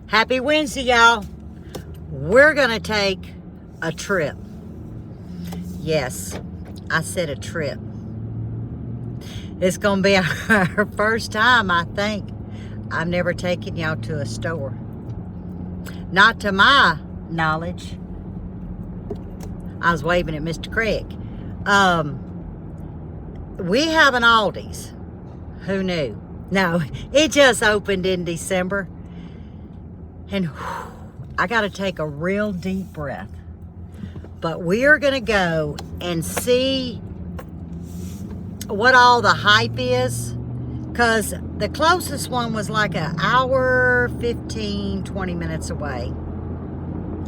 Happy Wednesday, y'all. We're going to take a trip. Yes, I said a trip. It's going to be our first time, I think. I've never taken y'all to a store. Not to my knowledge. I was waving at Mr. Craig. We have an Aldi's. Who knew? No, it just opened in December. And whew, I got to take a real deep breath. But we are going to go and see what all the hype is. Because the closest one was like an hour, 15, 20 minutes away.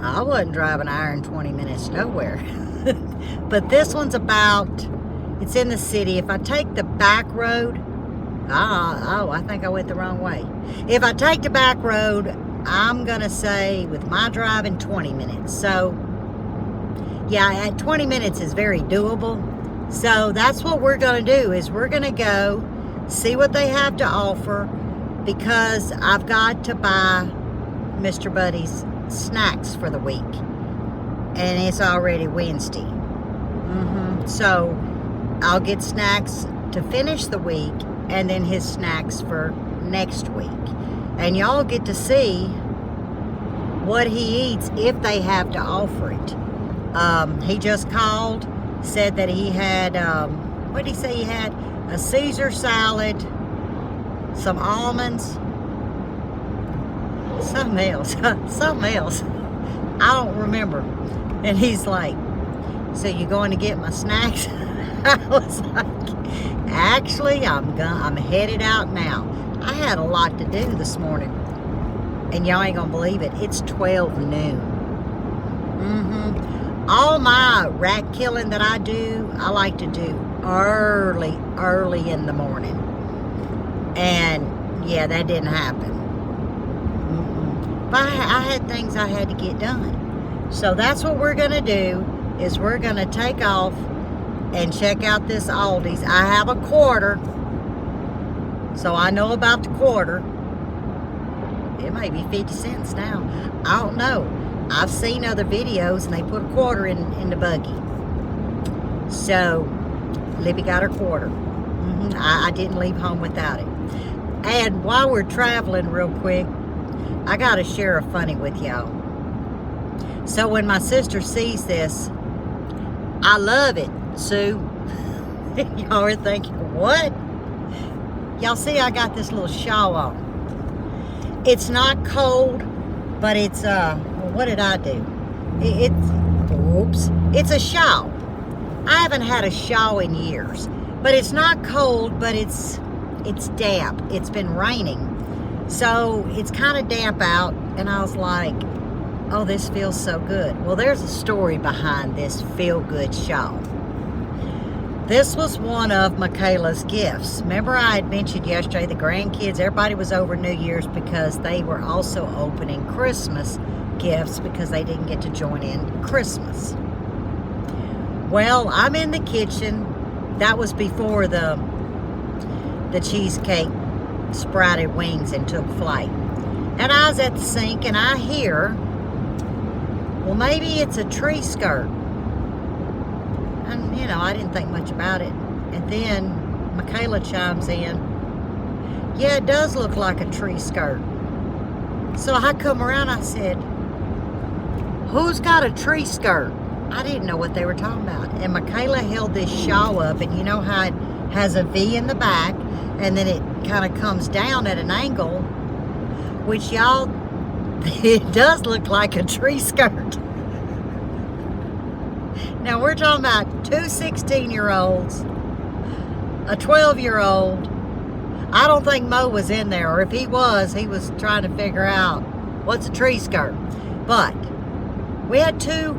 I wasn't driving an hour and 20 minutes nowhere. But this one's it's in the city. If I take the back road, I think I went the wrong way. If I take the back road, I'm going to say with my driving 20 minutes. So, yeah, at 20 minutes is very doable. So that's what we're going to do is we're going to go see what they have to offer because I've got to buy Mr. Buddy's snacks for the week. And it's already Wednesday. So I'll get snacks to finish the week and then his snacks for next week. And y'all get to see what he eats if they have to offer it. He just called, said that he had, what did he say he had? A Caesar salad, some almonds, something else. I don't remember. And he's like, so you going to get my snacks? I was like, actually, I'm headed out now. I had a lot to do this morning. And y'all ain't gonna believe it. It's 12 noon. All my rat killing that I do, I like to do early in the morning. And yeah, that didn't happen. But I had things I had to get done. So that's what we're gonna do, is we're gonna take off and check out this Aldi's. I have a quarter, so I know about the quarter. It may be 50 cents now. I don't know. I've seen other videos and they put a quarter in the buggy. So Lippy got her quarter. I didn't leave home without it. And while we're traveling real quick, I got to share a funny with y'all. So when my sister sees this, I love it, Sue. Y'all are thinking, what? Y'all see I got this little shawl on. It's not cold, but it's, well, what did I do? It's a shawl. I haven't had a shawl in years, but it's not cold, but it's damp. It's been raining. So it's kind of damp out, and I was like, oh, this feels so good. Well, there's a story behind this feel-good shawl. This was one of Michaela's gifts. Remember I had mentioned yesterday the grandkids, everybody was over New Year's because they were also opening Christmas gifts because they didn't get to join in Christmas. Well, I'm in the kitchen. That was before the cheesecake sprouted wings and took flight. And I was at the sink and I hear, well, maybe it's a tree skirt. And, I didn't think much about it. And then Michaela chimes in, yeah, it does look like a tree skirt. So I come around, I said, who's got a tree skirt? I didn't know what they were talking about. And Michaela held this shawl up, and you know how it has a V in the back, and then it kind of comes down at an angle, which y'all, it does look like a tree skirt. Now we're talking about two 16-year-olds, a 12-year-old. I don't think Mo was in there, or if he was trying to figure out what's a tree skirt. But we had two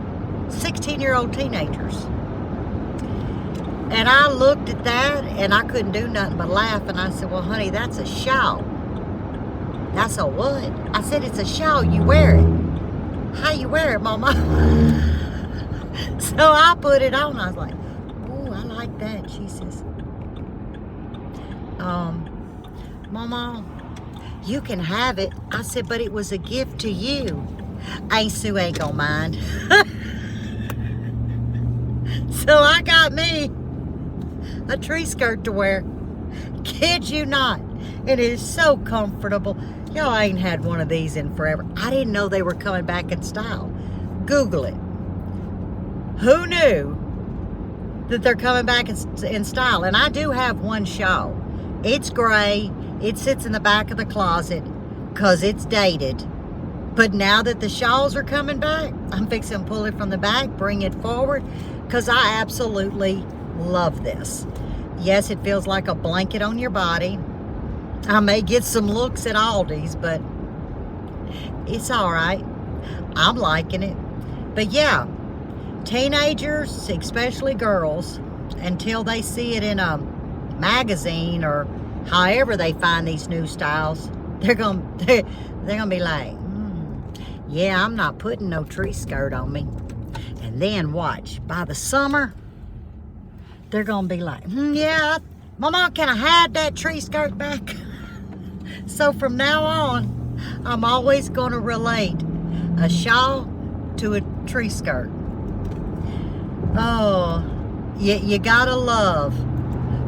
16-year-old teenagers. And I looked at that, and I couldn't do nothing but laugh. And I said, well, honey, that's a shawl. That's a what? I said, it's a shawl. You wear it. How you wear it, Mama? So I put it on. I was like, oh, I like that. She says, Mama, you can have it. I said, but it was a gift to you. Aunt Sue ain't gonna mind. So I got me a tree skirt to wear. Kid you not. It is so comfortable. Y'all ain't had one of these in forever. I didn't know they were coming back in style. Google it. Who knew that they're coming back in style? And I do have one shawl. It's gray. It sits in the back of the closet because it's dated. But now that the shawls are coming back, I'm fixing to pull it from the back, bring it forward, because I absolutely love this. Yes, it feels like a blanket on your body. I may get some looks at Aldi's, but it's all right. I'm liking it. But yeah, teenagers, especially girls, until they see it in a magazine or however they find these new styles, they're gonna be like, yeah, I'm not putting no tree skirt on me. And then watch, by the summer, they're gonna be like, yeah, Mama, can I have that tree skirt back? So from now on, I'm always gonna relate a shawl to a tree skirt. Oh, you gotta love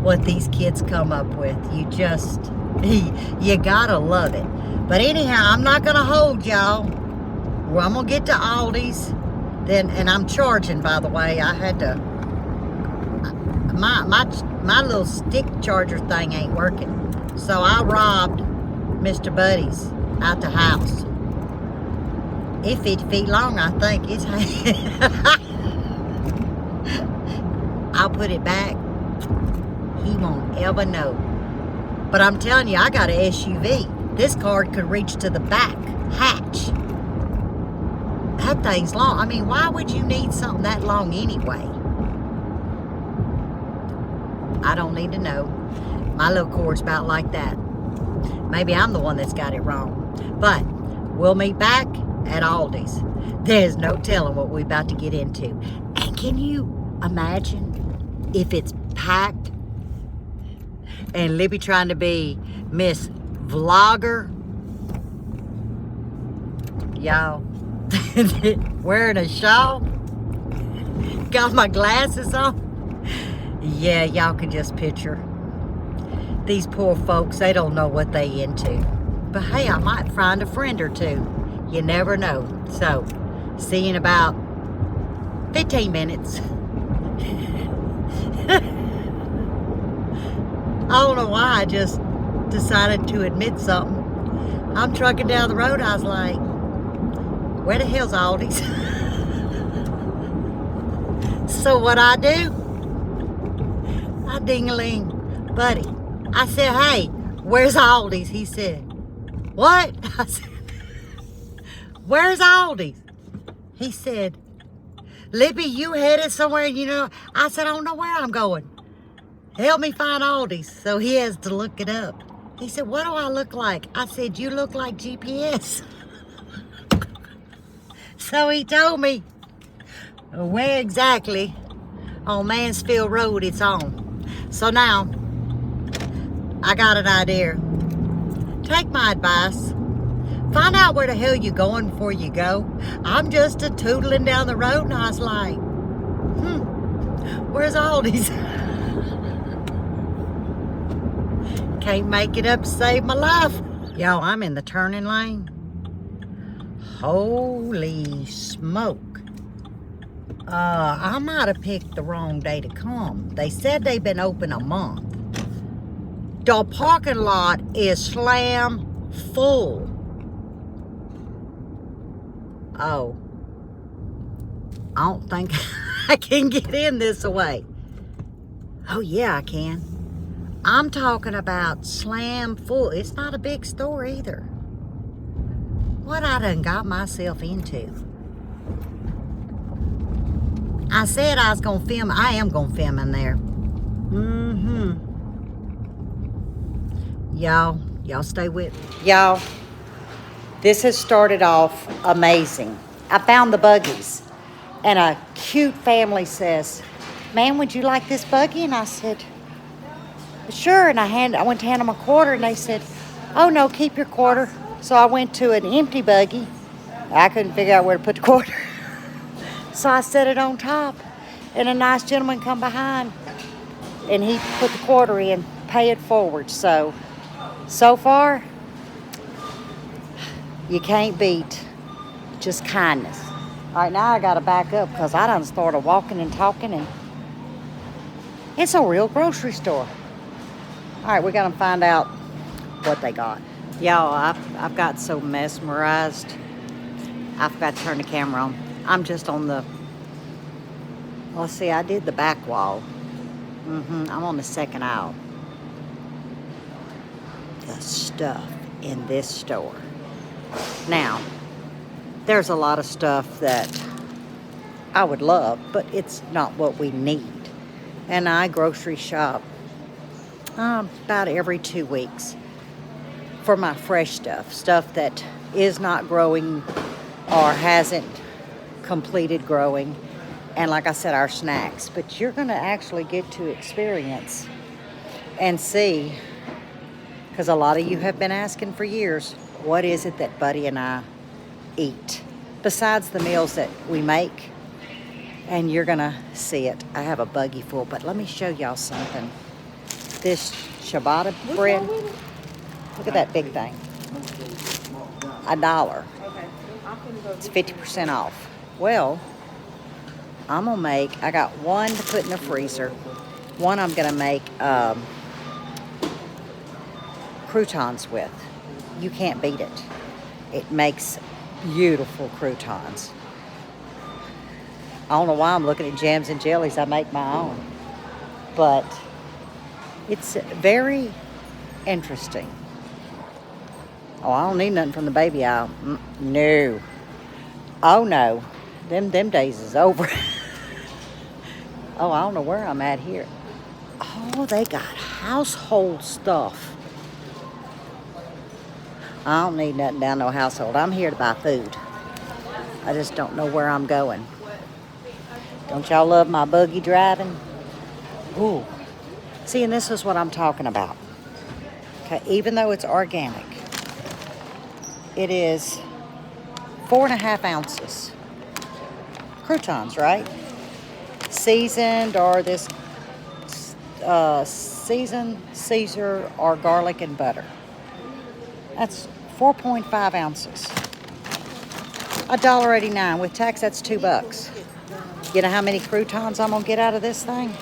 what these kids come up with. You gotta love it. But anyhow, I'm not gonna hold y'all. Well, I'm gonna get to Aldi's, then, and I'm charging, by the way. I had to, my little stick charger thing ain't working. So I robbed Mr. Buddy's out the house. It's 50 feet long, I think. It's I'll put it back. He won't ever know. But I'm telling you, I got an SUV. This cord could reach to the back hatch. That thing's long. I mean, why would you need something that long anyway? I don't need to know. My little cord's about like that. Maybe I'm the one that's got it wrong. But we'll meet back at Aldi's. There's no telling what we're about to get into. And can you imagine if it's packed and Lippy trying to be Miss Vlogger? Y'all, wearing a shawl, got my glasses on. Yeah, y'all can just picture. These poor folks, they don't know what they into. But hey, I might find a friend or two. You never know. So, see you in about 15 minutes. I don't know why I just decided to admit something. I'm trucking down the road. I was like, where the hell's Aldi's? So what I do? I ding-a-ling, buddy. I said, hey, where's Aldi's? He said, what? I said, where's Aldi's? He said, Lippy, you headed somewhere, you know? I said, I don't know where I'm going. Help me find Aldi's. So he has to look it up. He said, what do I look like? I said, you look like GPS. So he told me where exactly on Mansfield Road it's on. So now, I got an idea. Take my advice. Find out where the hell you're going before you go. I'm just a tootling down the road and I was like, where's Aldi's? Can't make it up to save my life. Y'all, I'm in the turning lane. Holy smoke. I might have picked the wrong day to come. They said they've been open a month. The parking lot is slam full. Oh. I don't think I can get in this way. Oh yeah, I can. I'm talking about slam full. It's not a big store either. What I done got myself into. I said I was gonna film. I am gonna film in there. Y'all stay with me. Y'all, this has started off amazing. I found the buggies. And a cute family says, "Man, would you like this buggy?" And I said, "Sure." And I went to hand them a quarter and they said, Oh no, keep your quarter. So I went to an empty buggy. I couldn't figure out where to put the quarter. So I set it on top. And a nice gentleman come behind and he put the quarter in, pay it forward. So far, you can't beat just kindness. All right, now I gotta back up because I done started walking and talking, and it's a real grocery store. All right, we're gonna find out what they got. Y'all, I've got so mesmerized, I forgot to turn the camera on. I'm just on the, let's see, I did the back wall. I'm on the second aisle. The stuff in this store. Now, there's a lot of stuff that I would love, but it's not what we need. And I grocery shop about every 2 weeks for my fresh stuff that is not growing or hasn't completed growing. And like I said, our snacks. But you're going to actually get to experience and see, because a lot of you have been asking for years, what is it that Buddy and I eat besides the meals that we make? And you're gonna see it. I have a buggy full, but let me show y'all something. This ciabatta bread, look at that big thing. $1. It's 50% off. Well, I'm gonna make, I got one to put in the freezer. One I'm gonna make croutons with. You can't beat it. It makes beautiful croutons. I don't know why I'm looking at jams and jellies. I make my own. But it's very interesting. Oh, I don't need nothing from the baby aisle. No. Oh, no. Them days is over. Oh, I don't know where I'm at here. Oh, they got household stuff. I don't need nothing down no household. I'm here to buy food. I just don't know where I'm going. Don't y'all love my buggy driving? Ooh. See, and this is what I'm talking about. Okay, even though it's organic, it is 4.5 ounces. Croutons, right? Seasoned or this seasoned Caesar or garlic and butter. That's 4.5 ounces. $1.89 with tax. That's $2. You know how many croutons I'm gonna get out of this thing?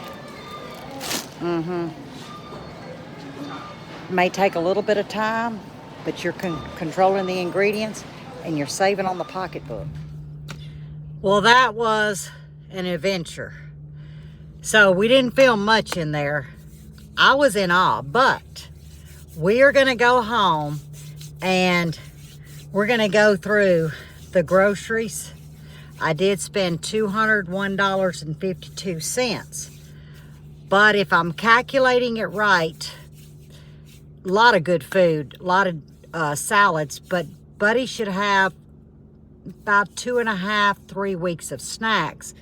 May take a little bit of time, but you're controlling the ingredients and you're saving on the pocketbook. Well, that was an adventure. So we didn't film much in there. I was in awe, but we are gonna go home and we're gonna go through the groceries. I did spend $201.52. But if I'm calculating it right, a lot of good food, a lot of salads, but Buddy should have about 2.5, 3 weeks of snacks.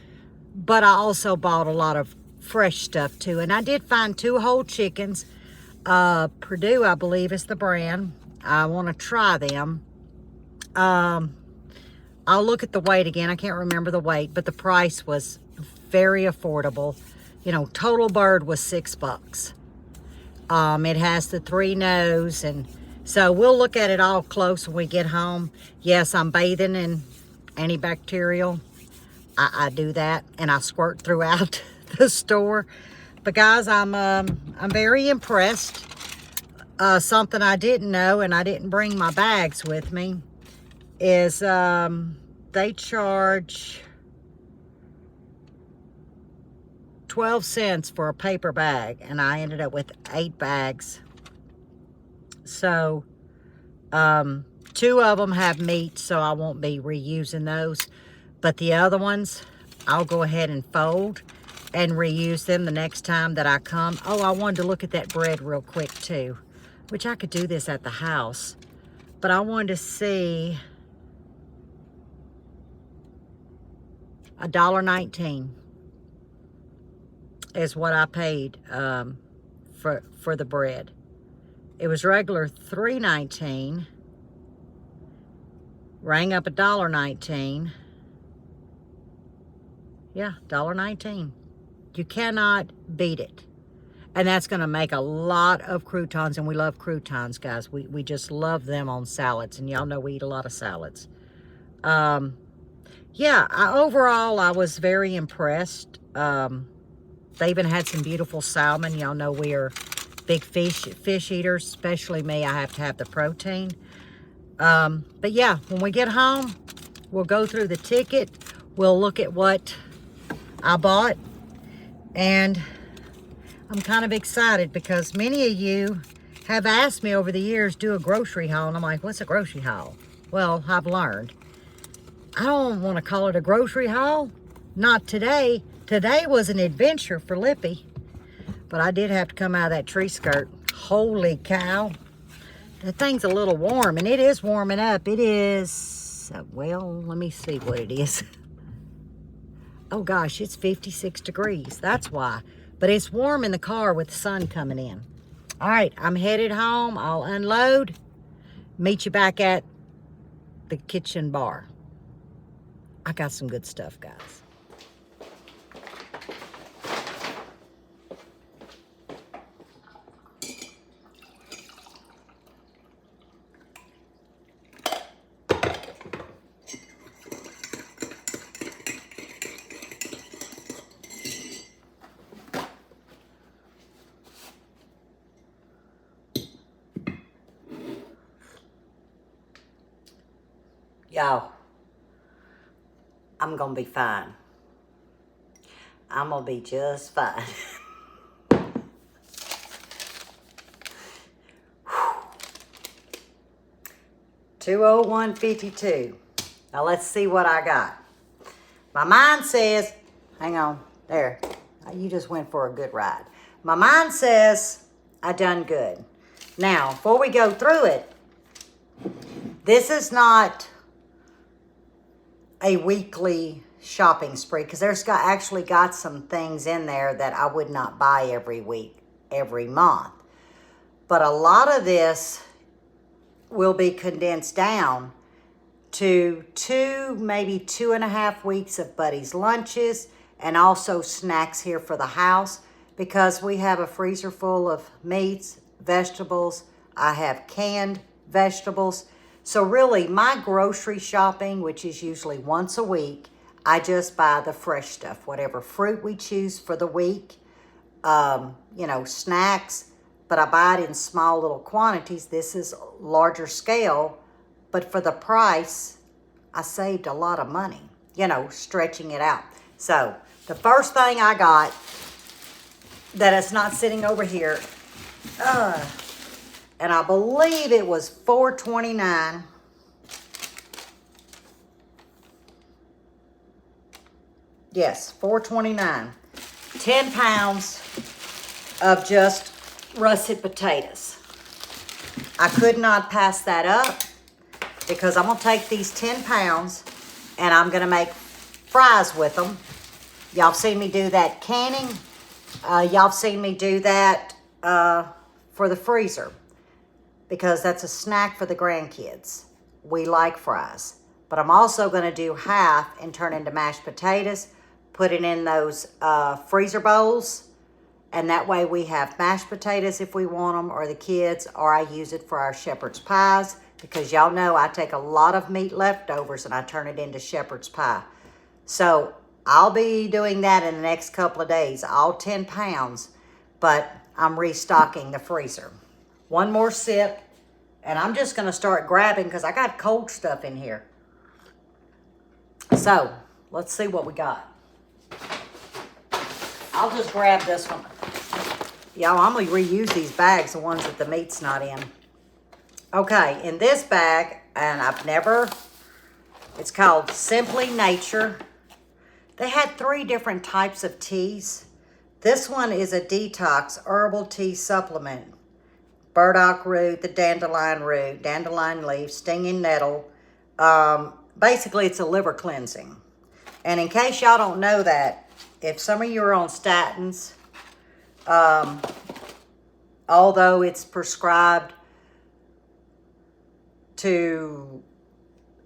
But I also bought a lot of fresh stuff too. And I did find 2 whole chickens. Purdue, I believe, is the brand. I want to try them. I'll look at the weight again. I can't remember the weight, but the price was very affordable. You know, total bird was $6. It has the 3 nose, and so we'll look at it all close when we get home. Yes, I'm bathing in antibacterial. I do that, and I squirt throughout the store. But guys, I'm very impressed. Something I didn't know, and I didn't bring my bags with me, is they charge 12 cents for a paper bag, and I ended up with 8 bags. So 2 of them have meat, so I won't be reusing those, but the other ones I'll go ahead and fold and reuse them the next time that I come. Oh, I wanted to look at that bread real quick too, which I could do this at the house, but I wanted to see. $1.19 is what I paid for the bread. It was regular $3.19. Rang up $1.19. Yeah, $1.19. You cannot beat it. And that's going to make a lot of croutons, and we love croutons, guys. We just love them on salads, and y'all know we eat a lot of salads. Yeah, overall, I was very impressed. They even had some beautiful salmon. Y'all know we are big fish eaters, especially me. I have to have the protein. But yeah, when we get home, we'll go through the ticket. We'll look at what I bought, and I'm kind of excited because many of you have asked me over the years, do a grocery haul, and I'm like, what's a grocery haul? Well, I've learned. I don't want to call it a grocery haul. Not today. Today was an adventure for Lippy, but I did have to come out of that tree skirt. Holy cow. That thing's a little warm, and it is warming up. It is, well, let me see what it is. Oh gosh, it's 56 degrees. That's why. But it's warm in the car with the sun coming in. All right, I'm headed home. I'll unload. Meet you back at the kitchen bar. I got some good stuff, guys. Y'all, I'm gonna be fine. I'm gonna be just fine. 201.52. Now let's see what I got. My mind says, hang on, there. You just went for a good ride. My mind says I done good. Now, before we go through it, this is not a weekly shopping spree because there's actually got some things in there that I would not buy every week, every month. But a lot of this will be condensed down to 2, maybe 2.5 weeks of Buddy's lunches and also snacks here for the house because we have a freezer full of meats, vegetables. I have canned vegetables. So really, my grocery shopping, which is usually once a week, I just buy the fresh stuff, whatever fruit we choose for the week, you know, snacks, but I buy it in small little quantities. This is larger scale, but for the price, I saved a lot of money, you know, stretching it out. So the first thing I got that is not sitting over here, and I believe it was $4.29. Yes, $4.29. 10 pounds of just russet potatoes. I could not pass that up because I'm going to take these 10 pounds and I'm going to make fries with them. Y'all seen me do that canning. Y'all seen me do that for the freezer because that's a snack for the grandkids. We like fries. But I'm also going to do half and turn into mashed potatoes, put it in those freezer bowls, and that way we have mashed potatoes if we want them, or the kids, or I use it for our shepherd's pies because y'all know I take a lot of meat leftovers and I turn it into shepherd's pie. So I'll be doing that in the next couple of days, all 10 pounds, but I'm restocking the freezer. One more sip, and I'm just going to start grabbing because I got cold stuff in here. So let's see what we got. I'll just grab this one. Y'all, I'm going to reuse these bags, the ones that the meat's not in. Okay, in this bag, and it's called Simply Nature. They had 3 different types of teas. This one is a detox herbal tea supplement. Burdock root, the dandelion leaf, stinging nettle. Basically, it's a liver cleansing. And in case y'all don't know that, if some of you are on statins, although it's prescribed to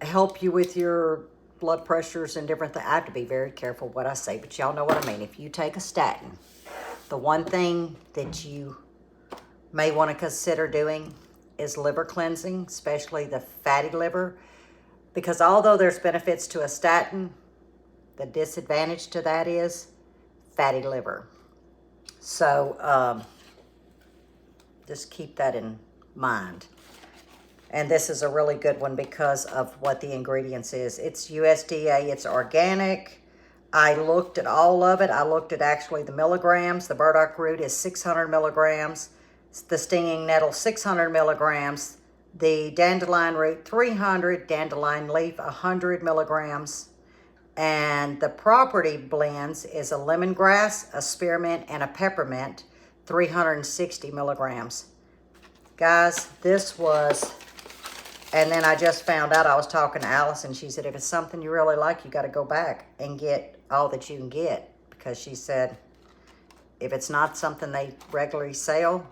help you with your blood pressures and different things. I have to be very careful what I say, but y'all know what I mean. If you take a statin, the one thing that you may want to consider doing is liver cleansing, especially the fatty liver, because although there's benefits to a statin, the disadvantage to that is fatty liver. So just keep that in mind. And this is a really good one because of what the ingredients is. It's USDA, it's organic. I looked at all of it. I looked at actually the milligrams. The burdock root is 600 milligrams. The stinging nettle, 600 milligrams. The dandelion root, 300. Dandelion leaf, 100 milligrams. And the property blends is a lemongrass, a spearmint, and a peppermint, 360 milligrams. Guys, this was... And then I just found out, I was talking to Alice, and she said, if it's something you really like, you got to go back and get all that you can get. Because she said, if it's not something they regularly sell,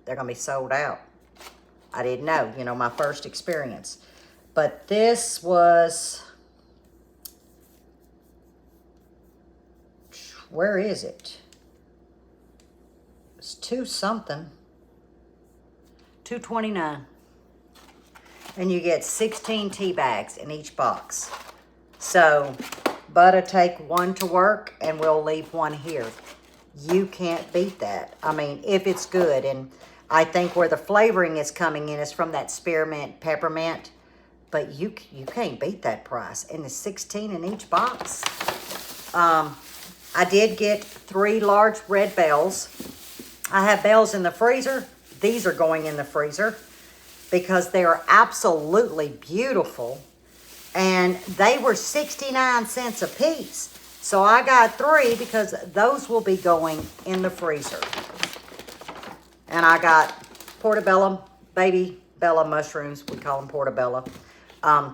they're going to be sold out. I didn't know, you know, my first experience. But this was, where is it? It's 2 something. $2.29. And you get 16 tea bags in each box. So, Bud'll take 1 to work, and we'll leave 1 here. You can't beat that. I mean, if it's good. And I think where the flavoring is coming in is from that spearmint, peppermint. But you can't beat that price. And it's 16 in each box. I did get 3 large red bells. I have bells in the freezer. These are going in the freezer, because they are absolutely beautiful. And they were 69 cents a piece. So I got 3 because those will be going in the freezer. And I got portobello, baby bella mushrooms. We call them portobello.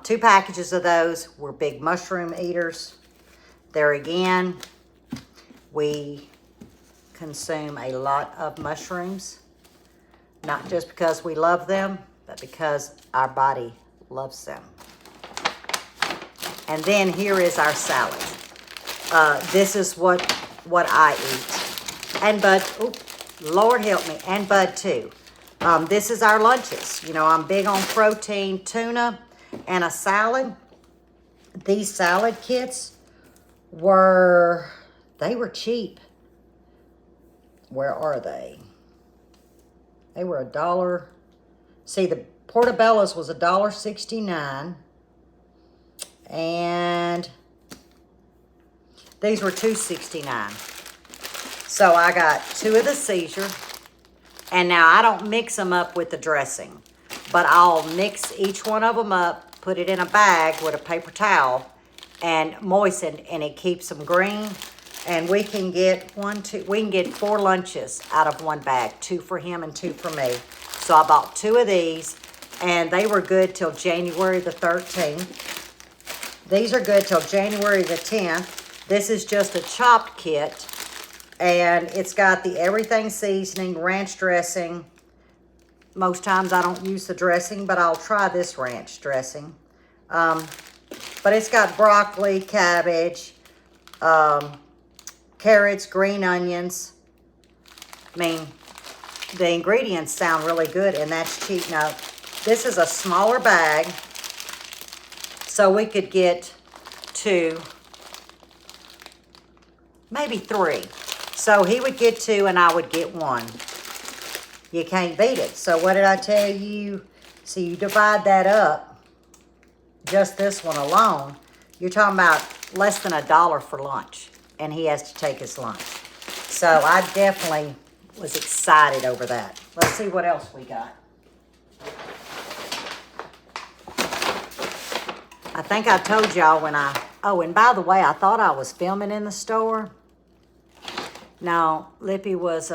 2 packages of those. We're big mushroom eaters. There again, we consume a lot of mushrooms. Not just because we love them, but because our body loves them. And then here is our salad. This is what I eat. And Bud, oh, Lord help me, and Bud too. This is our lunches. You know, I'm big on protein, tuna, and a salad. These salad kits were cheap. Where are they? They were $1. See, the portobellos was $1.69, and these were $2.69. So I got 2 of the Caesar, and now I don't mix them up with the dressing, but I'll mix each one of them up, put it in a bag with a paper towel, and moisten, and it keeps them green. And we can get 4 lunches out of 1 bag, 2 for him and 2 for me. So I bought 2 of these, and they were good till January the 13th. These are good till January the 10th. This is just a chopped kit, and it's got the everything seasoning, ranch dressing. Most times I don't use the dressing, but I'll try this ranch dressing. But it's got broccoli, cabbage, carrots, green onions. I mean, the ingredients sound really good, and that's cheap. Now, this is a smaller bag, so we could get 2, maybe 3. So he would get 2, and I would get 1. You can't beat it. So what did I tell you? So you divide that up, just this one alone, you're talking about less than $1 for lunch. And he has to take his lunch. So I definitely was excited over that. Let's see what else we got. I think I told y'all when oh, and by the way, I thought I was filming in the store. No, Lippy was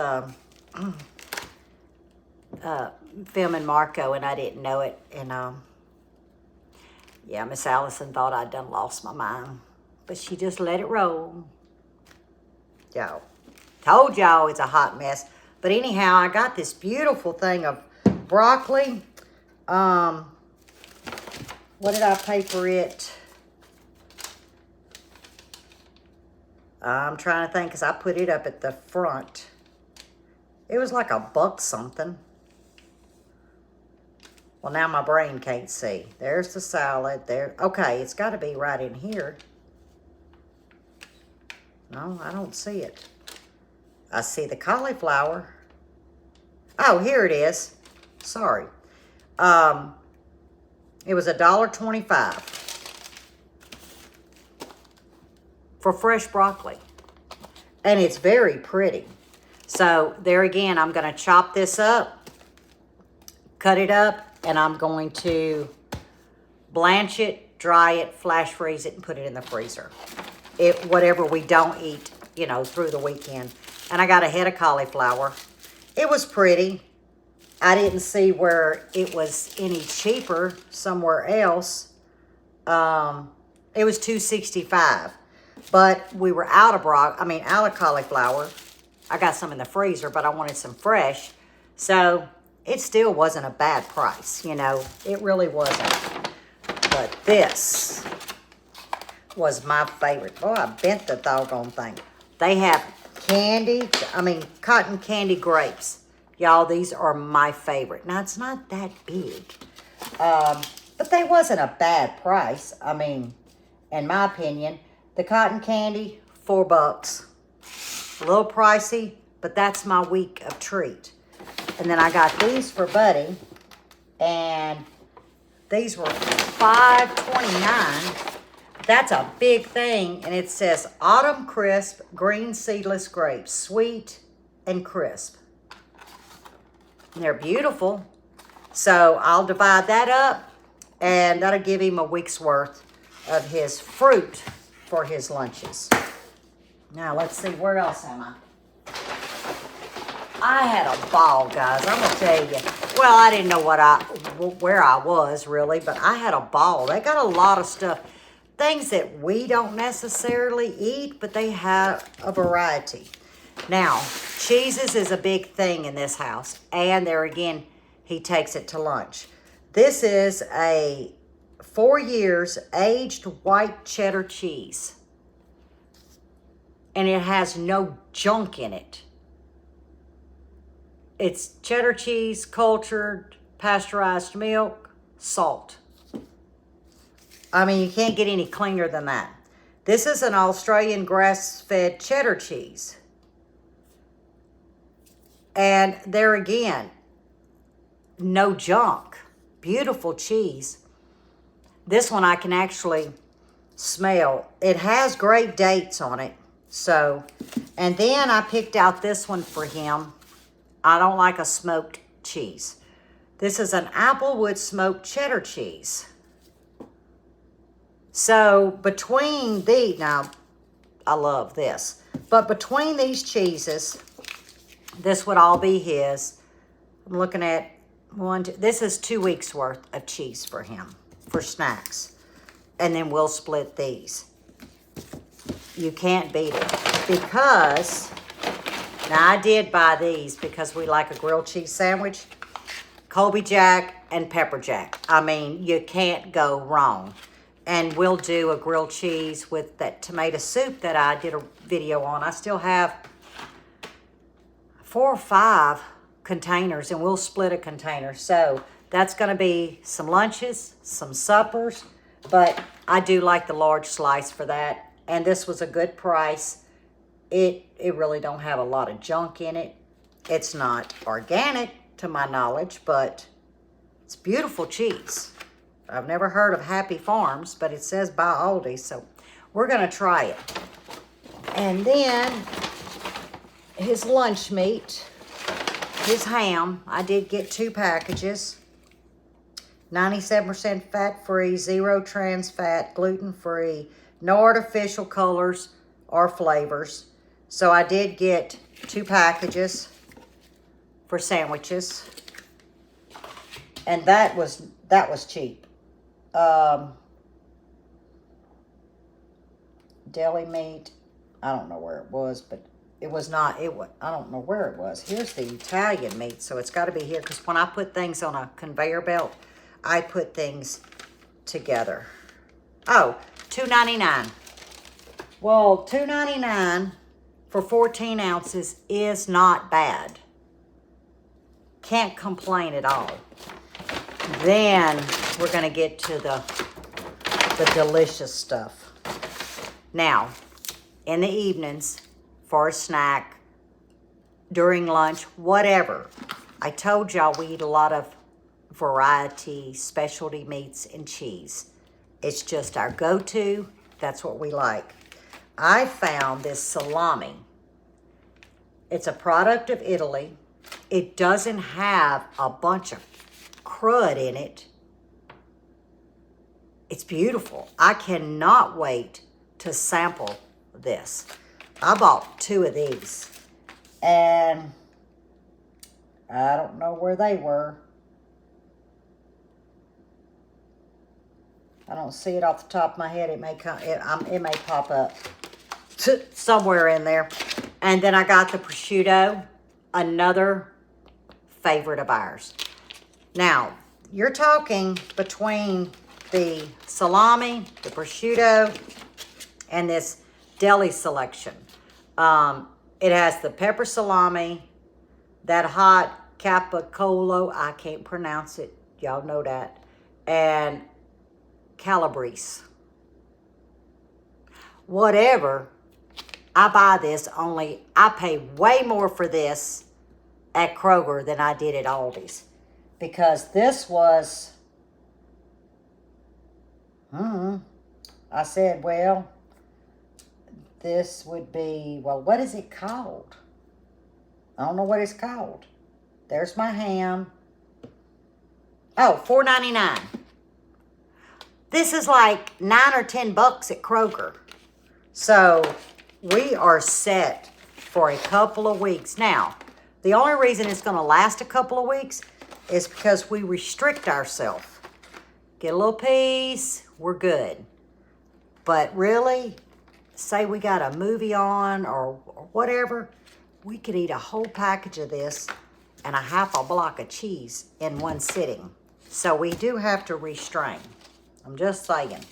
filming Marco, and I didn't know it. And yeah, Miss Allison thought I'd done lost my mind. But she just let it roll. Y'all. Told y'all it's a hot mess. But anyhow, I got this beautiful thing of broccoli. What did I pay for it? I'm trying to think because I put it up at the front. It was like $1 something. Well, now my brain can't see. There's the salad. There. Okay, it's got to be right in here. No, I don't see it. I see the cauliflower. Oh, here it is. Sorry. It was $1.25 for fresh broccoli. And it's very pretty. So there again, I'm going to chop this up, cut it up, and I'm going to blanch it, dry it, flash freeze it, and put it in the freezer. Whatever we don't eat, you know, through the weekend. And I got a head of cauliflower. It was pretty. I didn't see where it was any cheaper somewhere else. It was $2.65. But we were out of cauliflower. I got some in the freezer, but I wanted some fresh. So it still wasn't a bad price, you know. It really wasn't. But this was my favorite. Oh, I bent the doggone thing. They have cotton candy grapes. Y'all, these are my favorite. Now, it's not that big. But they wasn't a bad price. I mean, in my opinion, the cotton candy, $4. A little pricey, but that's my week of treat. And then I got these for Buddy, and these were $5.29. That's a big thing, and it says Autumn Crisp Green Seedless Grapes, sweet and crisp. And they're beautiful. So I'll divide that up, and that'll give him a week's worth of his fruit for his lunches. Now, let's see, where else am I? I had a ball, guys. I'm going to tell you. Well, I didn't know where I was, really, but I had a ball. They got a lot of stuff. Things that we don't necessarily eat, but they have a variety. Now, cheeses is a big thing in this house. And there again, he takes it to lunch. This is a 4 years aged white cheddar cheese. And it has no junk in it. It's cheddar cheese, cultured, pasteurized milk, salt. I mean, you can't get any cleaner than that. This is an Australian grass-fed cheddar cheese. And there again, no junk. Beautiful cheese. This one I can actually smell. It has great dates on it. So, and then I picked out this one for him. I don't like a smoked cheese. This is an Applewood smoked cheddar cheese. So between these, now I love this, but between these cheeses, this would all be his. I'm looking at this is 2 weeks worth of cheese for him, for snacks. And then we'll split these. You can't beat it. Because, now I did buy these because we like a grilled cheese sandwich. Colby Jack and Pepper Jack. I mean, you can't go wrong. And we'll do a grilled cheese with that tomato soup that I did a video on. I still have 4 or 5 containers, and we'll split a container. So that's going to be some lunches, some suppers, but I do like the large slice for that. And this was a good price. It really don't have a lot of junk in it. It's not organic to my knowledge, but it's beautiful cheese. I've never heard of Happy Farms, but it says by Aldi, so we're going to try it. And then his lunch meat, his ham. I did get 2 packages. 97% fat-free, 0 trans fat, gluten-free, no artificial colors or flavors. So I did get 2 packages for sandwiches. And that was cheap. Deli meat, I don't know where it was, but it was not, I don't know where it was. Here's the Italian meat, so it's got to be here, because when I put things on a conveyor belt, I put things together. Oh, $2.99. Well, $2.99 for 14 ounces is not bad. Can't complain at all. Then we're going to get to the delicious stuff. Now, in the evenings, for a snack, during lunch, whatever. I told y'all we eat a lot of variety, specialty meats, and cheese. It's just our go-to. That's what we like. I found this salami. It's a product of Italy. It doesn't have a bunch of crud in it. It's beautiful. I cannot wait to sample this. I bought 2 of these, and I don't know where they were. I don't see it off the top of my head. It may come. It may pop up somewhere in there. And then I got the prosciutto, another favorite of ours. Now, you're talking between the salami, the prosciutto, and this deli selection. It has the pepper salami, that hot capicola, I can't pronounce it, y'all know that, and calabrese. Whatever, I buy this, only I pay way more for this at Kroger than I did at Aldi's, because this was, I said, well, this would be, well, what is it called? I don't know what it's called. There's my ham. Oh, $4.99. This is like $9 or $10 at Kroger. So we are set for a couple of weeks. Now, the only reason it's going to last a couple of weeks is because we restrict ourselves. Get a little piece, we're good. But really, say we got a movie on or whatever, we could eat a whole package of this and a half a block of cheese in one sitting. So we do have to restrain. I'm just saying,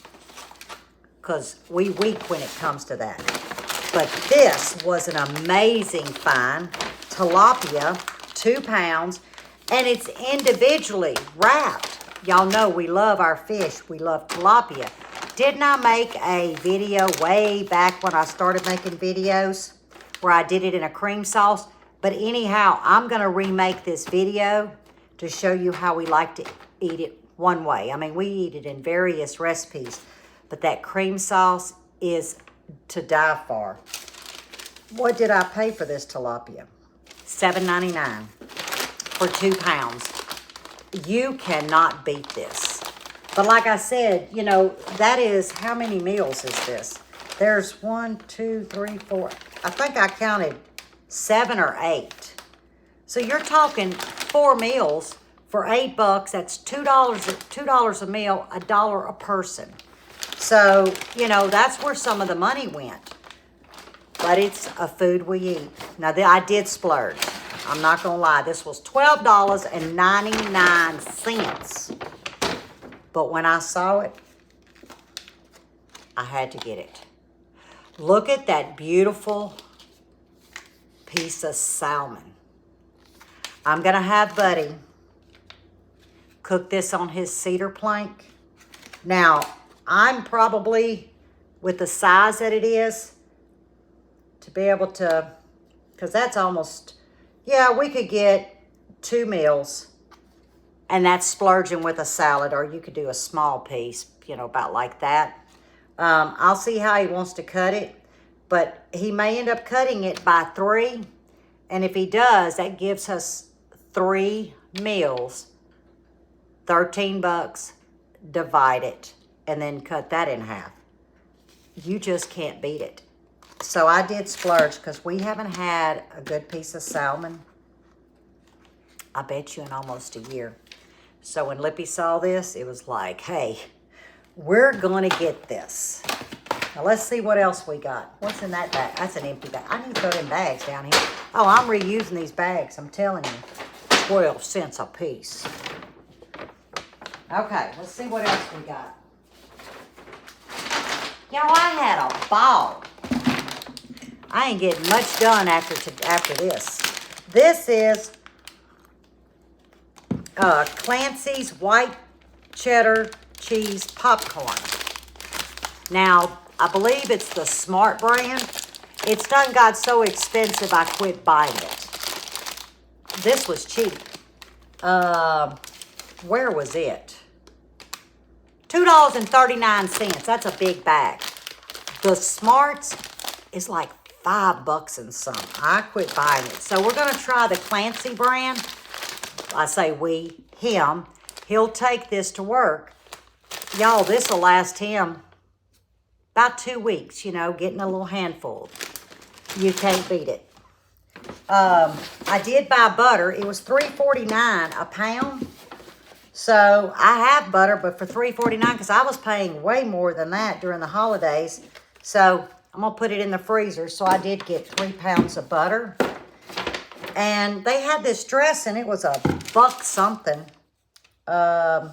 because we weak when it comes to that. But this was an amazing find. Tilapia, 2 pounds, and it's individually wrapped. Y'all know we love our fish. We love tilapia. Didn't I make a video way back when I started making videos where I did it in a cream sauce? But anyhow, I'm going to remake this video to show you how we like to eat it one way. I mean, we eat it in various recipes, but that cream sauce is to die for. What did I pay for this tilapia? $7.99 for 2 pounds. You cannot beat this. But like I said, you know, that is, how many meals is this? There's 1, 2, 3, 4. I think I counted 7 or 8. So you're talking 4 meals for $8. That's $2 a meal, $1 a person. So, you know, that's where some of the money went. But it's a food we eat. Now, I did splurge. I'm not going to lie. This was $12.99. But when I saw it, I had to get it. Look at that beautiful piece of salmon. I'm going to have Buddy cook this on his cedar plank. Now, I'm probably, with the size that it is, to be able to, because that's almost, yeah, we could get 2 meals. And that's splurging with a salad, or you could do a small piece, you know, about like that. I'll see how he wants to cut it, but he may end up cutting it by 3. And if he does, that gives us 3 meals, $13, divide it, and then cut that in half. You just can't beat it. So I did splurge because we haven't had a good piece of salmon, I bet you, in almost a year. So when Lippy saw this, it was like, hey, we're going to get this. Now let's see what else we got. What's in that bag? That's an empty bag. I need to throw them bags down here. Oh, I'm reusing these bags. I'm telling you. 12 cents a piece. Okay, let's see what else we got. Y'all, I had a ball. I ain't getting much done after this. This is Clancy's white cheddar cheese popcorn. Now, I believe it's the Smart brand. It's done got so expensive I quit buying it. This was cheap. Where was it? $2.39. That's a big bag. The Smarts is like $5 and some. I quit buying it. So we're going to try the Clancy brand. I say we, him. He'll take this to work. Y'all, this will last him about 2 weeks, you know, getting a little handful. You can't beat it. I did buy butter. It was $3.49 a pound. So I have butter, but for $3.49, because I was paying way more than that during the holidays. So I'm going to put it in the freezer. So I did get 3 pounds of butter. And they had this dressing. It was $1 something. I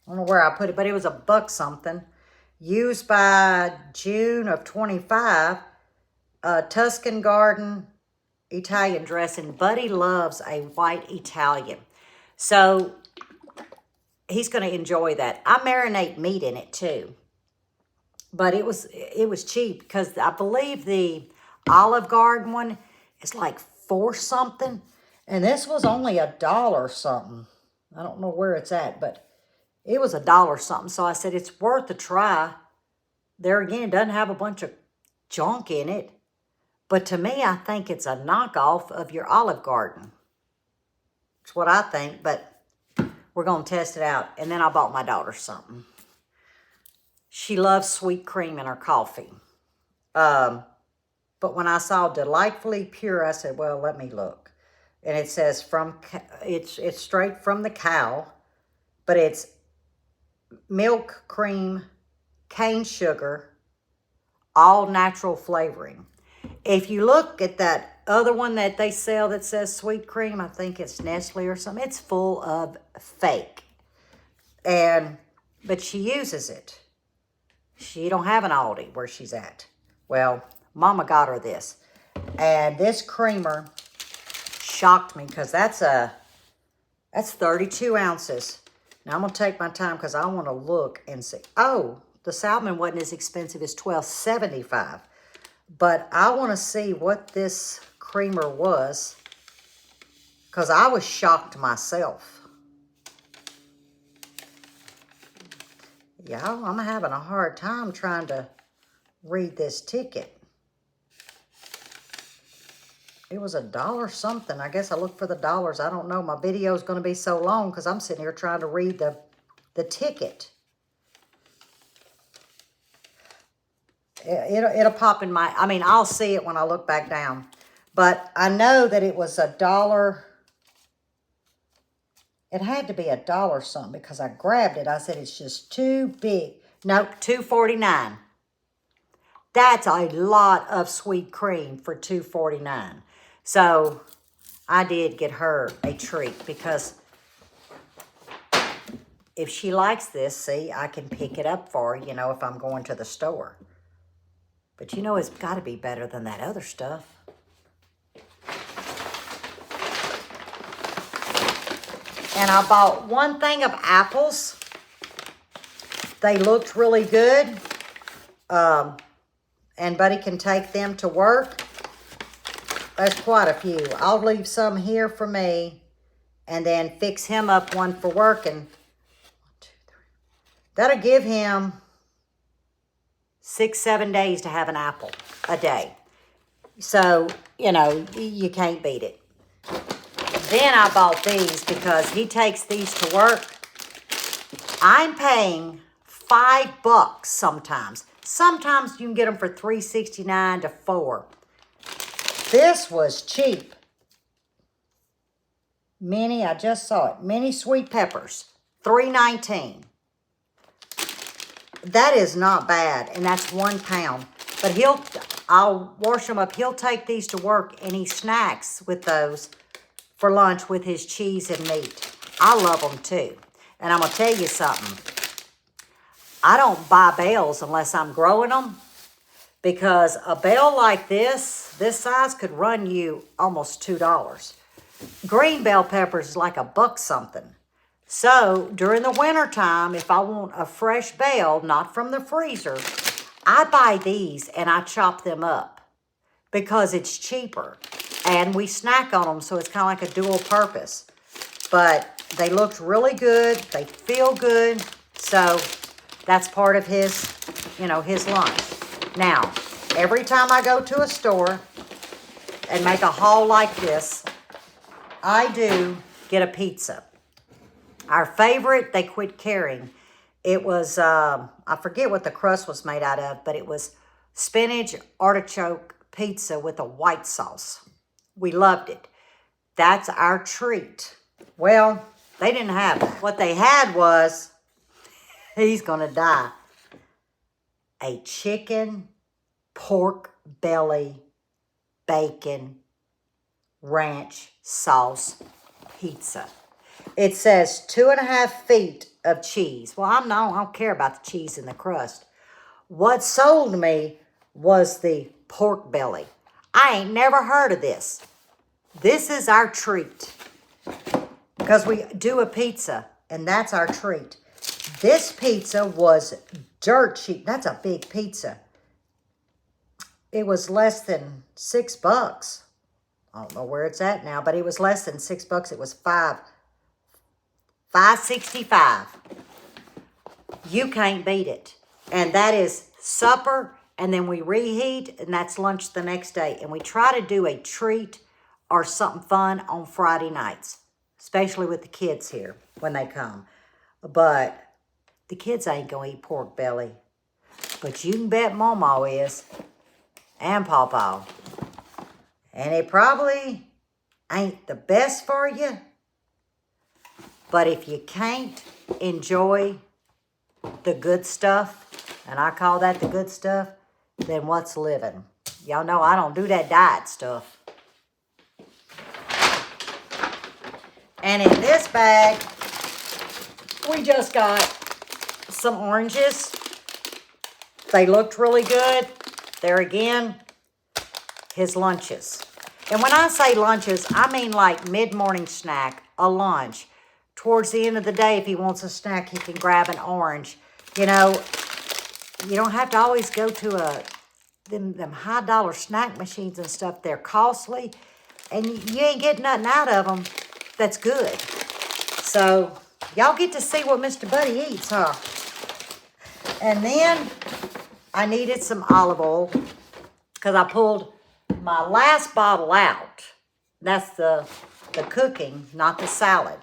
don't know where I put it, but it was $1 something. Used by June of 25. Tuscan Garden Italian dressing. Buddy loves a white Italian. So he's going to enjoy that. I marinate meat in it too. But it was cheap because I believe the Olive Garden one is like $4 something. And this was only $1 something. I don't know where it's at, but it was $1 something. So I said, it's worth a try. There again, it doesn't have a bunch of junk in it. But to me, I think it's a knockoff of your Olive Garden. It's what I think, but we're going to test it out. And then I bought my daughter something. She loves sweet cream in her coffee. But when I saw Delightfully Pure, I said, well, let me look. And it says it's straight from the cow, but it's milk, cream, cane sugar, all natural flavoring. If you look at that other one that they sell that says sweet cream, I think it's Nestle or something, it's full of fake. But she uses it. She don't have an Aldi where she's at. Well, Mama got her this. And this creamer shocked me because that's 32 ounces. Now, I'm going to take my time because I want to look and see. Oh, the salmon wasn't as expensive as $12.75. But I want to see what this creamer was because I was shocked myself. Y'all, I'm having a hard time trying to read this ticket. It was $1 something. I guess I looked for the dollars. I don't know. My video is going to be so long because I'm sitting here trying to read the ticket. It'll pop in my... I mean, I'll see it when I look back down. But I know that it was $1. It had to be $1 something because I grabbed it. I said, it's just too big. Nope, $2.49. That's a lot of sweet cream for $2.49. So I did get her a treat because if she likes this, see, I can pick it up for her, you know, if I'm going to the store. But you know, it's got to be better than that other stuff. And I bought one thing of apples. They looked really good. And Buddy can take them to work. There's quite a few. I'll leave some here for me. And then fix him up one for work. And 1, 2, 3. That'll give him 6, 7 days to have an apple a day. So, you know, you can't beat it. Then I bought these because he takes these to work. I'm paying $5 sometimes. Sometimes you can get them for $3.69 to $4. This was cheap. Mini, I just saw it. Mini sweet peppers, $3.19. that is not bad, and that's 1 pound. But I'll wash them up. He'll take these to work, and he snacks with those for lunch with his cheese and meat. I love them too. And I'm going to tell you something. I don't buy bales unless I'm growing them, because a bale like this size, could run you almost $2. Green bell peppers is like $1 something. So during the winter time, if I want a fresh bale, not from the freezer, I buy these and I chop them up because it's cheaper. And we snack on them, so it's kind of like a dual purpose. But they looked really good. They feel good. So that's part of his, his lunch. Now, every time I go to a store and make a haul like this, I do get a pizza. Our favorite, they quit carrying. It was, I forget what the crust was made out of, but it was spinach artichoke pizza with a white sauce. We loved it. That's our treat. Well, they didn't have that. What they had was, he's going to die, a chicken, pork belly, bacon, ranch sauce pizza. It says 2.5 feet of cheese. Well, I don't care about the cheese in the crust. What sold me was the pork belly. I ain't never heard of this. This is our treat, because we do a pizza, and that's our treat. This pizza was dirt cheap. That's a big pizza. It was less than $6. I don't know where it's at now, but it was less than $6. It was $5.65. You can't beat it. And that is supper, and then we reheat, and that's lunch the next day. And we try to do a treat or something fun on Friday nights, especially with the kids here when they come. But the kids ain't going to eat pork belly. But you can bet Mama is, and Pawpaw. And it probably ain't the best for you. But if you can't enjoy the good stuff, and I call that the good stuff, then what's living? Y'all know I don't do that diet stuff. And in this bag, we just got some oranges. They looked really good. There again, his lunches. And when I say lunches, I mean like mid-morning snack, a lunch. Towards the end of the day, if he wants a snack, he can grab an orange. You know, you don't have to always go to them high-dollar snack machines and stuff. They're costly, and you ain't getting nothing out of them that's good. So, y'all get to see what Mr. Buddy eats, huh? And then I needed some olive oil because I pulled my last bottle out. That's the cooking, not the salad.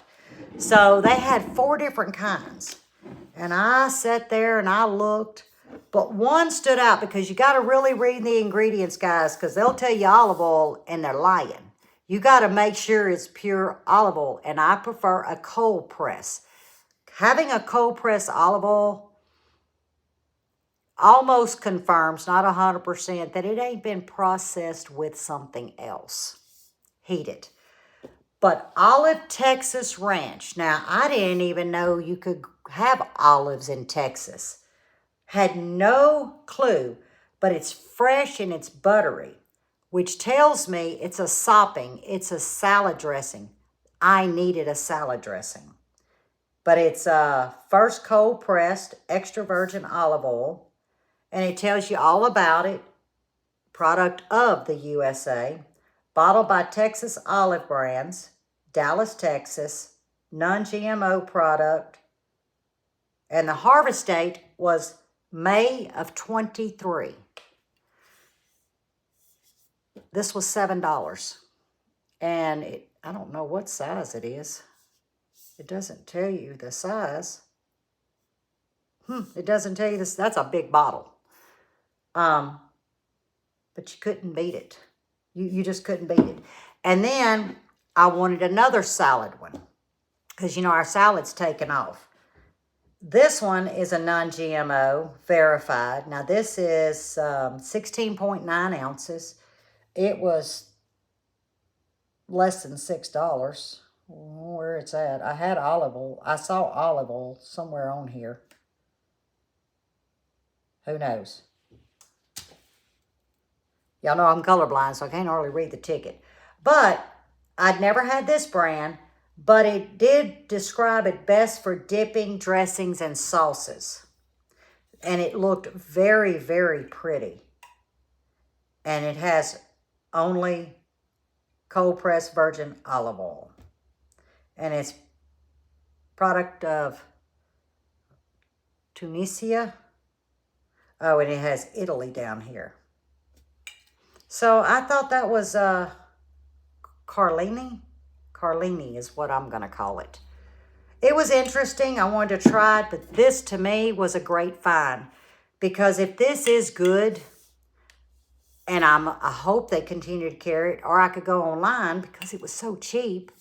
So they had 4 different kinds. And I sat there and I looked. But one stood out because you got to really read the ingredients, guys, because they'll tell you olive oil and they're lying. You got to make sure it's pure olive oil. And I prefer a cold press. Having a cold press olive oil almost confirms, not 100%, that it ain't been processed with something else. Heat it. But Olive Texas Ranch. Now, I didn't even know you could have olives in Texas. Had no clue, but it's fresh and it's buttery, which tells me it's a sopping. It's a salad dressing. I needed a salad dressing. But it's first cold pressed extra virgin olive oil. And it tells you all about it. Product of the USA. Bottled by Texas Olive Brands, Dallas, Texas. Non-GMO product. And the harvest date was May of 23. This was $7. And I don't know what size it is. It doesn't tell you the size. It doesn't tell you this. That's a big bottle. But you couldn't beat it. You just couldn't beat it. And then I wanted another salad one. Because, you know, our salad's taken off. This one is a non-GMO, verified. Now, this is 16.9 ounces. It was less than $6. Where it's at. I had olive oil. I saw olive oil somewhere on here. Who knows? Y'all know I'm colorblind, so I can't hardly read the ticket. But I'd never had this brand, but it did describe it best for dipping, dressings, and sauces. And it looked very, very pretty. And it has only cold-pressed virgin olive oil. And it's product of Tunisia. Oh, and it has Italy down here. So I thought that was Carlini. Carlini is what I'm going to call it. It was interesting. I wanted to try it, but this to me was a great find. Because if this is good, and I hope they continue to carry it, or I could go online because it was so cheap,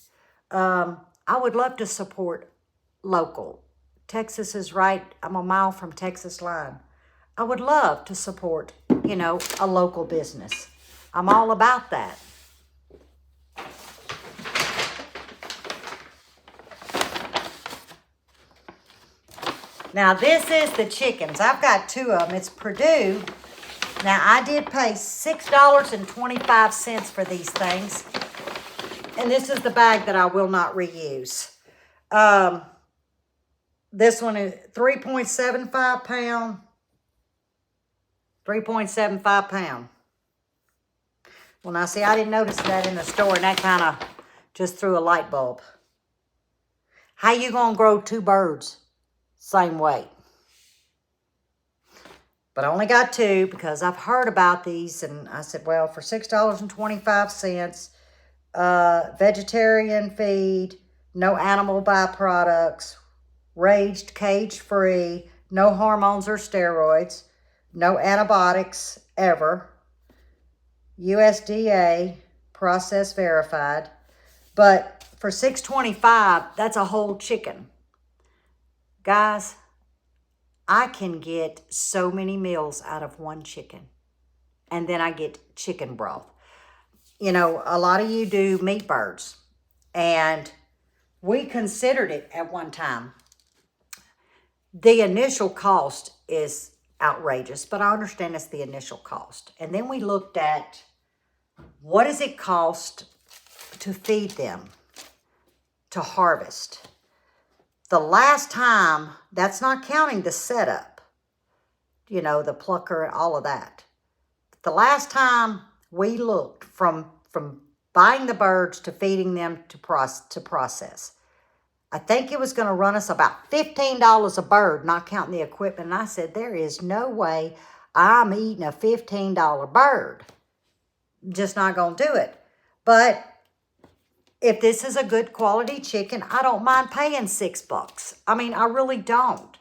I would love to support local. Texas is right. I'm a mile from Texas line. I would love to support, you know, a local business. I'm all about that. Now, this is the chickens. I've got two of them. It's Purdue. Now, I did pay $6.25 for these things. And this is the bag that I will not reuse. This one is 3.75 pound. 3.75 pound. Well, now, see, I didn't notice that in the store, and that kind of just threw a light bulb. How you going to grow two birds same weight? But I only got two because I've heard about these, and I said, well, for $6.25, vegetarian feed, no animal byproducts, raised cage-free, no hormones or steroids, no antibiotics ever, USDA, process verified. But for $6.25, that's a whole chicken. Guys, I can get so many meals out of one chicken. And then I get chicken broth. You know, a lot of you do meat birds. And we considered it at one time. The initial cost is outrageous, but I understand it's the initial cost. And then we looked at what does it cost to feed them, to harvest. The last time, that's not counting the setup, you know, the plucker and all of that. The last time we looked from buying the birds to feeding them to process, I think it was going to run us about $15 a bird, not counting the equipment. And I said, there is no way I'm eating a $15 bird. I'm just not going to do it. But if this is a good quality chicken, I don't mind paying $6. I mean, I really don't.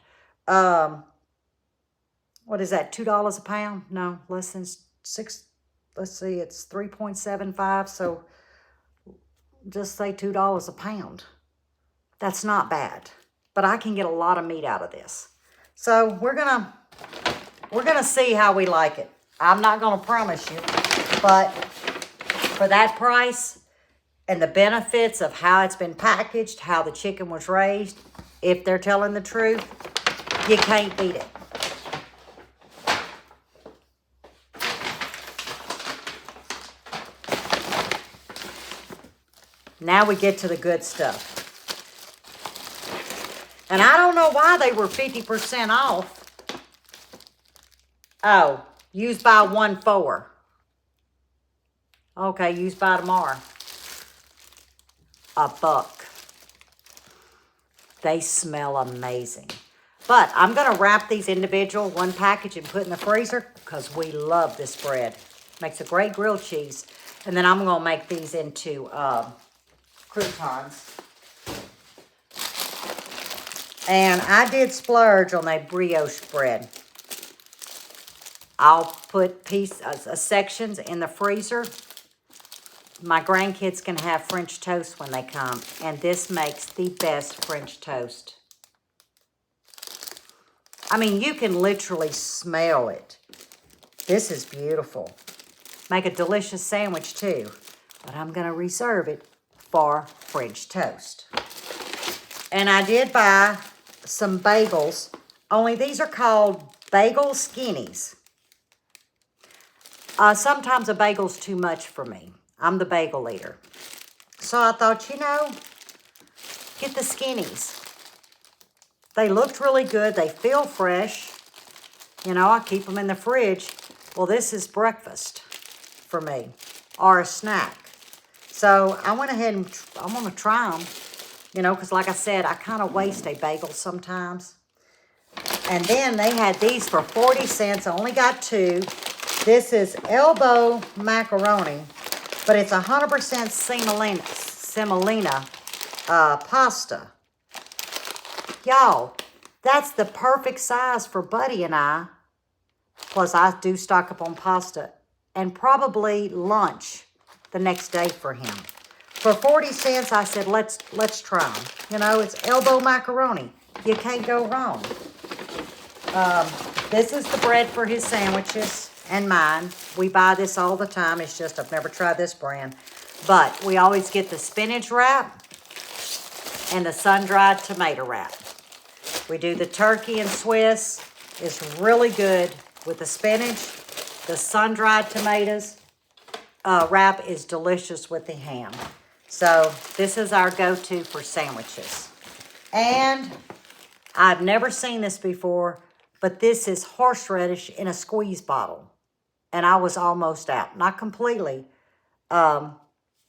What is that, $2 a pound? No, less than $6. Let's see, it's 3.75, so just say $2 a pound. That's not bad, but I can get a lot of meat out of this. So we're gonna see how we like it. I'm not gonna promise you, but for that price and the benefits of how it's been packaged, how the chicken was raised, if they're telling the truth, you can't beat it. Now we get to the good stuff. And I don't know why they were 50% off. Oh, used by 1-4. Okay, used by tomorrow. $1. They smell amazing. But I'm going to wrap these individual one package and put in the freezer because we love this bread. Makes a great grilled cheese. And then I'm going to make these into croutons. And I did splurge on that brioche bread. I'll put sections in the freezer. My grandkids can have French toast when they come. And this makes the best French toast. I mean, you can literally smell it. This is beautiful. Make a delicious sandwich too. But I'm going to reserve it for French toast. And I did buy some bagels. Only these are called bagel skinnies. Sometimes a bagel's too much for me. I'm the bagel eater. So I thought, you know, get the skinnies. They looked really good. They feel fresh. You know, I keep them in the fridge. Well, this is breakfast for me, or a snack. So I went ahead and I'm going to try them, you know, because like I said, I kind of waste a bagel sometimes. And then they had these for 40 cents. I only got 2. This is elbow macaroni, but it's 100% semolina pasta. Y'all, that's the perfect size for Buddy and I. Plus, I do stock up on pasta. And probably lunch the next day for him. For 40 cents, I said, let's try them. You know, it's elbow macaroni. You can't go wrong. This is the bread for his sandwiches and mine. We buy this all the time. It's just I've never tried this brand. But we always get the spinach wrap and the sun-dried tomato wrap. We do the turkey and Swiss. It's really good with the spinach. The sun-dried tomatoes wrap is delicious with the ham. So this is our go-to for sandwiches. And I've never seen this before, but this is horseradish in a squeeze bottle. And I was almost out. Not completely. But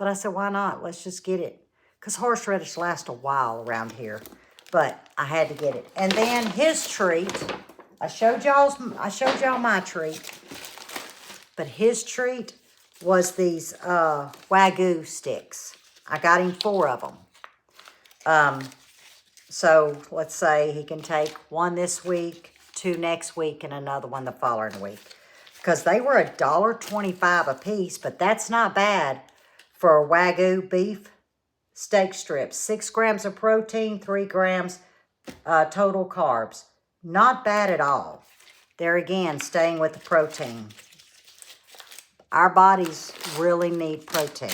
I said, why not? Let's just get it. Because horseradish lasts a while around here. But I had to get it. And then his treat. I showed y'all my treat. But his treat was these Wagyu sticks. I got him 4 of them. So let's say he can take 1 this week, 2 next week, and another one the following week. Because they were $1.25 a piece, but that's not bad for a Wagyu beef steak strips. 6 grams of protein, 3 grams total carbs. Not bad at all. There again, staying with the protein. Our bodies really need protein.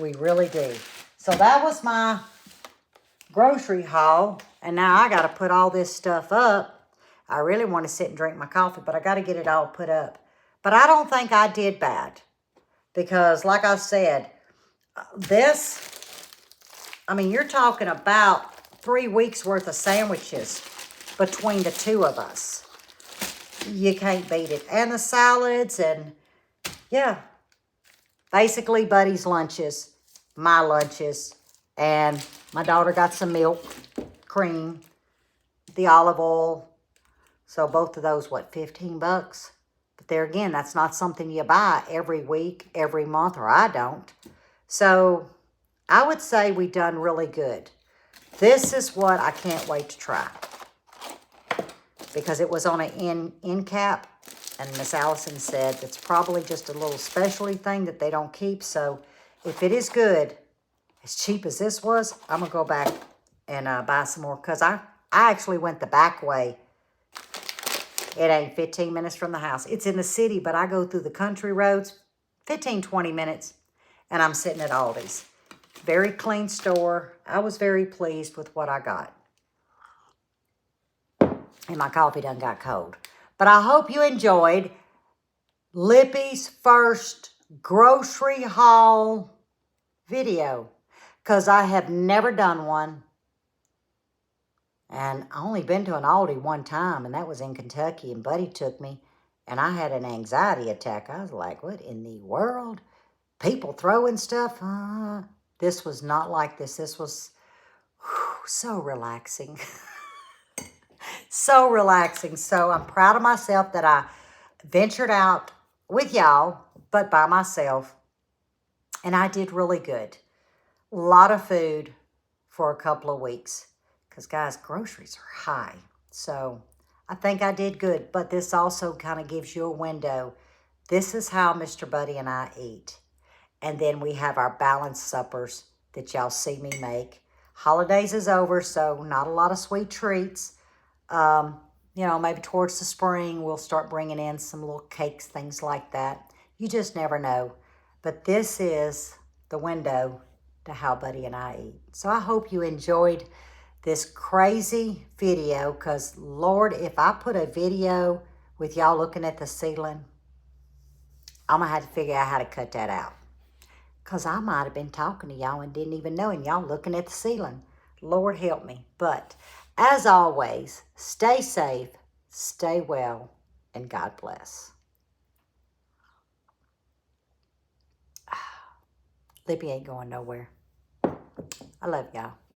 We really do. So that was my grocery haul. And now I got to put all this stuff up. I really want to sit and drink my coffee, but I got to get it all put up. But I don't think I did bad. Because like I said, I mean, you're talking about 3 weeks worth of sandwiches between the 2 of us. You can't beat it. And the salads and, yeah. Basically, Buddy's lunches, my lunches, and my daughter got some milk, cream, the olive oil. So both of those, what, 15 bucks? But there again, that's not something you buy every week, every month, or I don't. So I would say we done really good. This is what I can't wait to try. Because it was on an end cap. And Miss Allison said it's probably just a little specialty thing that they don't keep. So if it is good, as cheap as this was, I'm going to go back and buy some more. Because I actually went the back way. It ain't 15 minutes from the house. It's in the city, but I go through the country roads, 15, 20 minutes, and I'm sitting at Aldi's. Very clean store. I was very pleased with what I got. And my coffee done got cold. But I hope you enjoyed Lippy's first grocery haul video. Because I have never done one. And I only been to an Aldi one time. And that was in Kentucky. And Buddy took me. And I had an anxiety attack. I was like, what in the world? People throwing stuff? This was not like this. This was so relaxing. So relaxing. So I'm proud of myself that I ventured out with y'all, but by myself. And I did really good. A lot of food for a couple of weeks. Because, guys, groceries are high. So I think I did good. But this also kind of gives you a window. This is how Mr. Buddy and I eat. And then we have our balanced suppers that y'all see me make. Holidays is over, so not a lot of sweet treats. You know, maybe towards the spring, we'll start bringing in some little cakes, things like that. You just never know. But this is the window to how Buddy and I eat. So I hope you enjoyed this crazy video, because Lord, if I put a video with y'all looking at the ceiling, I'm going to have to figure out how to cut that out. Because I might have been talking to y'all and didn't even know, and y'all looking at the ceiling. Lord help me. But as always, stay safe, stay well, and God bless. Lippy ain't going nowhere. I love y'all.